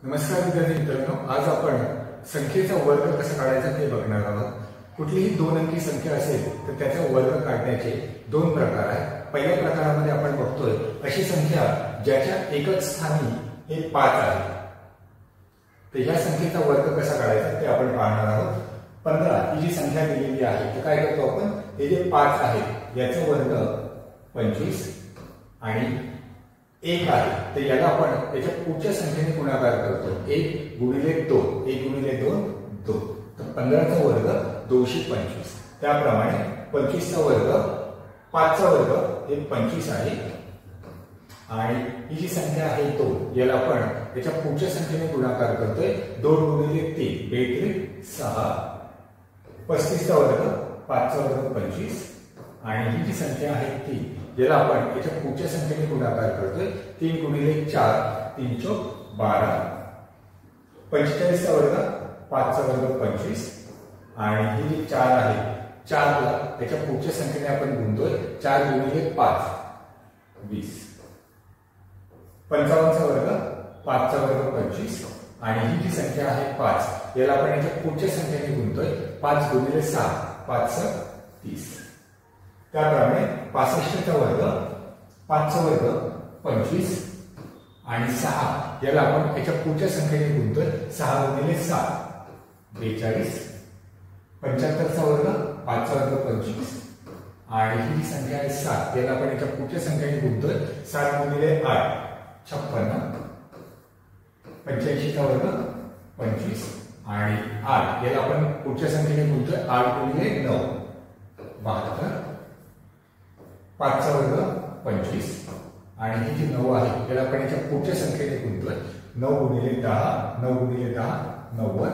नमस्कार विद्यार्थी मित्रांनो, आज आपण संख्येचा वर्ग कसा काढायचा ते बघणार आहोत। कुठलीही दोन अंकी संख्या असेल तर त्याचा वर्ग काढण्याचे दोन प्रकार आहेत। पहिल्या प्रकारामध्ये आपण बघतोय अशी संख्या ज्याच्या एकच स्थानी हे 5 आहे, तर या संख्येचा वर्ग कसा काढायचा ते आपण पाहणार आहोत। 15 ही जी संख्या दिलेली आहे तर काय करतो आपण, हे जे 5 आहे याचा वर्ग 25 आणि 1 आहे, तर याला आपण त्याच्या पुढच्या संख्येने गुणाकार करतो। 1 गुणिले 2, 1 गुणिले 2 2, तर 15 चा वर्ग 225। त्याप्रमाणे 25 चा वर्ग 5 चा वर्ग हे 25 आहे आणि ही जी संख्या आहे 2 याला आपण त्याच्या पुढच्या संख्येने गुणाकार करतोय। 2 गुणिले 3 बेत्रिक 6, 35 चा वर्ग 5 चा वर्ग 25 आणि ही जी संख्या आहे ती याला आपण याच्या पुढच्या संख्येने गुणाकार करतोय। 3 गुणिले 4 3 चौक 12, 45 चा वर्ग 5 चा वर्ग 25 आणि ही जी 4 आहे 4 ला त्याच्या पुढच्या संख्येने आपण गुणतोय। 4 गुणिले 5 20, 55 चा वर्ग 5 चा वर्ग 25 आणि ही जी संख्या आहे 5 याला आपण याच्या पुढच्या संख्येने गुणतोय। 5 गुणिले 6 5 30, त्याप्रमाणे 65 चा वर्ग 5 चा वर्ग 25 आणि 6 याला आपण याच्या पुढच्या संख्येने गुणतोय। 6 गुणिले 7 42, 75 चा वर्ग 5 चा वर्ग 25 आणि ही जी संख्या आहे 7 याला आपण याच्या पुढच्या संख्येने गुणतोय। 7 गुणिले 8 56, 85 चा वर्ग 25 आणि 8 याला आपण पुढच्या संख्येने गुणतोय। 8 गुणिले 9 72, 5 चा वर्ग 25 आणि ही जी 9 आहे याला आपण याच्या पुढच्या संख्येने गुणतोय। 9 गुणिले 10 9 गुणिले 10 90,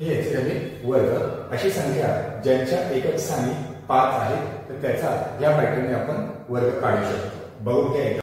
हे याचे झाले वर्ग। अशी संख्या ज्यांच्या एकच स्थानी 5 आहे तर त्याचा या पॅटर्नने आपण वर्ग काढू शकतो। बघून घ्या।